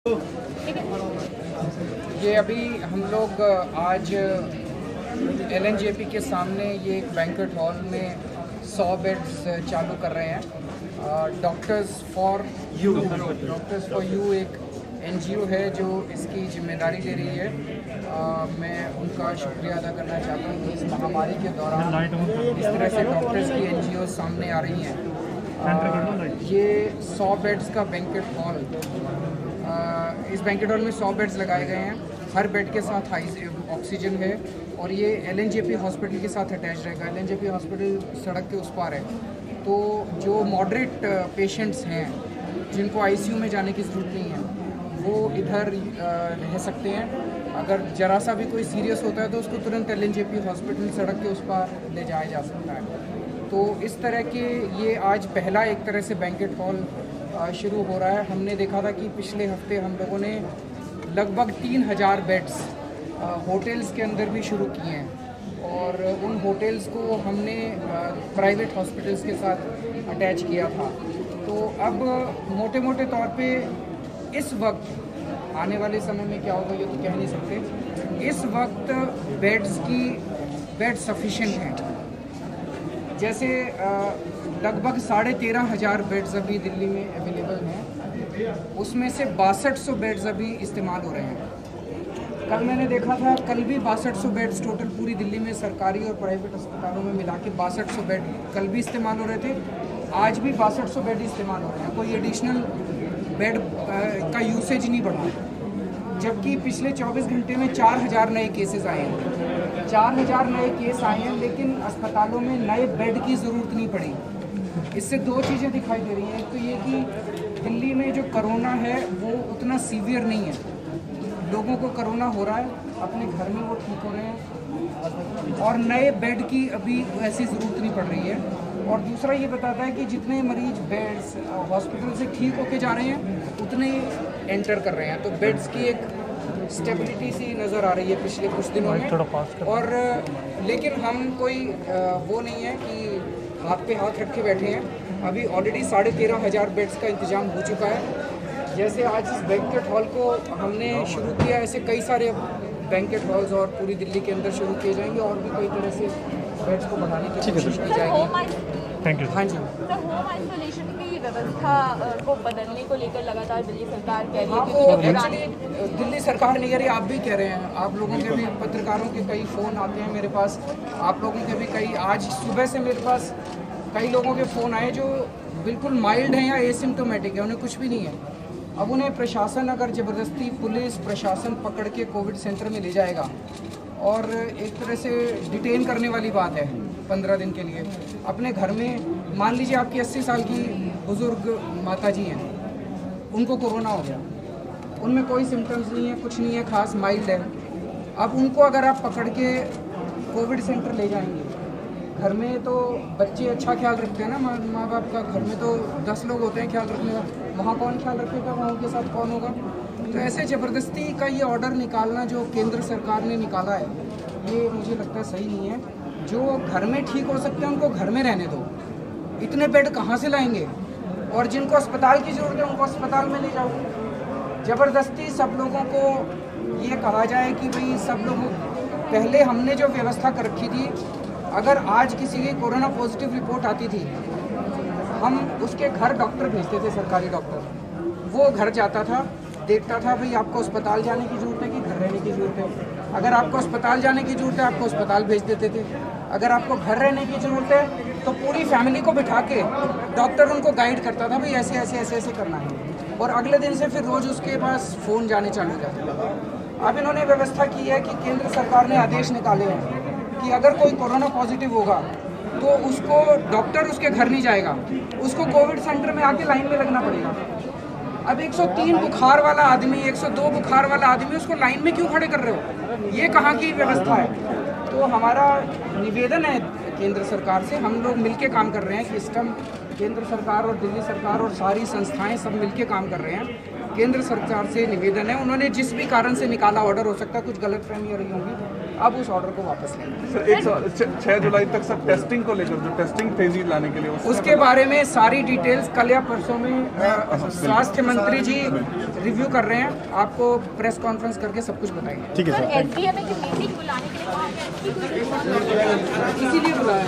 ये अभी हम लोग आज LNJP के सामने ये एक बैंक्वेट हॉल में 100 बेड्स चालू कर रहे हैं। डॉक्टर्स फॉर यू एक NGO है जो इसकी जिम्मेदारी ले रही है। मैं उनका शुक्रिया अदा करना चाहता हूँ कि इस महामारी के दौरान इस तरह से डॉक्टर्स की NGO सामने आ रही हैं। ये 100 बेड्स का बैंक्वेट हॉल, इस बैंक्वेट हॉल में 100 बेड्स लगाए गए हैं। हर बेड के साथ ऑक्सीजन है और ये LNJP हॉस्पिटल के साथ अटैच रहेगा। LNJP हॉस्पिटल सड़क के उस पार है, तो जो मॉडरेट पेशेंट्स हैं जिनको ICU में जाने की ज़रूरत नहीं है वो इधर रह सकते हैं। अगर ज़रा सा भी कोई सीरियस होता है तो उसको तुरंत LNJP हॉस्पिटल सड़क के उस पार ले जाया जा सकता है। तो इस तरह के ये आज पहला एक तरह से बैंक्वेट हॉल शुरू हो रहा है। हमने देखा था कि पिछले हफ्ते हम लोगों ने लगभग 3000 बेड्स होटल्स के अंदर भी शुरू किए हैं और उन होटल्स को हमने प्राइवेट हॉस्पिटल्स के साथ अटैच किया था। तो अब मोटे मोटे तौर पे इस वक्त आने वाले समय में क्या होगा ये तो कह नहीं सकते। इस वक्त बेड सफिशिएंट हैं। जैसे लगभग 13,500 बेड्स अभी दिल्ली में अवेलेबल हैं, उसमें से 6200 बेड्स अभी इस्तेमाल हो रहे हैं। कल मैंने देखा था, कल भी 6200 बेड्स टोटल पूरी दिल्ली में सरकारी और प्राइवेट अस्पतालों में मिला के 6200 बेड कल भी इस्तेमाल हो रहे थे। आज भी 6200 बेड इस्तेमाल हो रहे हैं। कोई एडिशनल बेड का यूसेज नहीं बढ़ा, जबकि पिछले 24 घंटे में 4000 नए केसेस आए हैं। 4000 नए केस आए हैं, लेकिन अस्पतालों में नए बेड की ज़रूरत नहीं पड़ी। इससे दो चीज़ें दिखाई दे रही हैं। एक तो ये कि दिल्ली में जो कोरोना है वो उतना सीवियर नहीं है। लोगों को कोरोना हो रहा है, अपने घर में वो ठीक हो रहे हैं और नए बेड की अभी ऐसी ज़रूरत नहीं पड़ रही है। और दूसरा ये बताता है कि जितने मरीज बेड्स हॉस्पिटल से ठीक होके जा रहे हैं उतने एंटर कर रहे हैं। तो बेड्स की एक स्टेबिलिटी सी नज़र आ रही है पिछले कुछ दिनों में। और लेकिन हम कोई वो नहीं है कि हाथ पे हाथ रख के बैठे हैं। अभी ऑलरेडी 13,500 बेड्स का इंतज़ाम हो चुका है। जैसे आज इस बैंक्वेट हॉल को हमने शुरू किया, ऐसे कई सारे बैंक्वेट हॉल्स और पूरी दिल्ली के अंदर शुरू किए जाएंगे और भी कई तरह से बेड्स को बढ़ाने की कोशिश की जाएगी। Thank you. हाँ जी, होम आइसोलेशन की व्यवस्था को बदलने को लेकर लगातार दिल्ली सरकार कह रही हाँ है वो कि एक्चुअली दिल्ली सरकार नहीं कह रही, आप भी कह रहे हैं। आप लोगों के भी पत्रकारों के कई फ़ोन आते हैं मेरे पास, आप लोगों के भी कई, आज सुबह से मेरे पास कई लोगों के फ़ोन आए जो बिल्कुल माइल्ड हैं या एसिम्टोमेटिक है, उन्हें कुछ भी नहीं है। अब उन्हें प्रशासन अगर ज़बरदस्ती पुलिस प्रशासन पकड़ के कोविड सेंटर में ले जाएगा और एक तरह से डिटेन करने वाली बात है 15 दिन के लिए अपने घर में। मान लीजिए आपकी 80 साल की बुज़ुर्ग माता जी हैं, उनको कोरोना हो गया, उनमें कोई सिम्टम्स नहीं है, कुछ नहीं है खास, माइल्ड है। अब उनको अगर आप पकड़ के कोविड सेंटर ले जाएंगे, घर में तो बच्चे अच्छा ख्याल रखते हैं ना माँ बाप का, घर में तो 10 लोग होते हैं ख्याल रखने का, वहाँ कौन ख्याल रखेगा, वहाँ उनके साथ कौन होगा। तो ऐसे ज़बरदस्ती का ये ऑर्डर निकालना जो केंद्र सरकार ने निकाला है, ये मुझे लगता है सही नहीं है। जो घर में ठीक हो सकते हैं उनको घर में रहने दो, इतने बेड कहाँ से लाएंगे। और जिनको अस्पताल की ज़रूरत है उनको अस्पताल में ले जाओ। ज़बरदस्ती सब लोगों को ये कहा जाए कि भाई सब लोगों, पहले हमने जो व्यवस्था कर रखी थी, अगर आज किसी की कोरोना पॉजिटिव रिपोर्ट आती थी, हम उसके घर डॉक्टर भेजते थे, सरकारी डॉक्टर। वो घर जाता था, देखता था भाई आपको अस्पताल जाने की ज़रूरत है कि घर रहने की ज़रूरत है। अगर आपको अस्पताल जाने की ज़रूरत है, आपको अस्पताल भेज देते थे। अगर आपको घर रहने की ज़रूरत है तो पूरी फैमिली को बिठा के डॉक्टर उनको गाइड करता था, भाई ऐसे ऐसे ऐसे ऐसे करना है। और अगले दिन से फिर रोज़ उसके पास फ़ोन जाने चालू हो जाते थे। अब इन्होंने व्यवस्था की है कि केंद्र सरकार ने आदेश निकाले हैं कि अगर कोई कोरोना पॉजिटिव होगा तो उसको डॉक्टर उसके घर नहीं जाएगा, उसको कोविड सेंटर में आके लाइन में लगना पड़ेगा। अब 103 बुखार वाला आदमी, 102 बुखार वाला आदमी, उसको लाइन में क्यों खड़े कर रहे हो? ये कहाँ की व्यवस्था है? तो हमारा निवेदन है केंद्र सरकार से, हम लोग मिलके काम कर रहे हैं, सिस्टम केंद्र सरकार और दिल्ली सरकार और सारी संस्थाएं सब मिलके काम कर रहे हैं। केंद्र सरकार से निवेदन है, उन्होंने जिस भी कारण से निकाला ऑर्डर, हो सकता है कुछ गलतफहमी हो रही होंगी, अब उस ऑर्डर को वापस लेंगे। सर एक 6 जुलाई तक सर टेस्टिंग को लेकर जो टेस्टिंग तेजी लाने के लिए उसके बारे में सारी डिटेल्स कल या परसों में स्वास्थ्य मंत्री जी रिव्यू कर रहे हैं, आपको प्रेस कॉन्फ्रेंस करके सब कुछ बताएंगे। ठीक है सर। एसडीएम की मीटिंग बुलाने के लिए इसीलिए बुलाया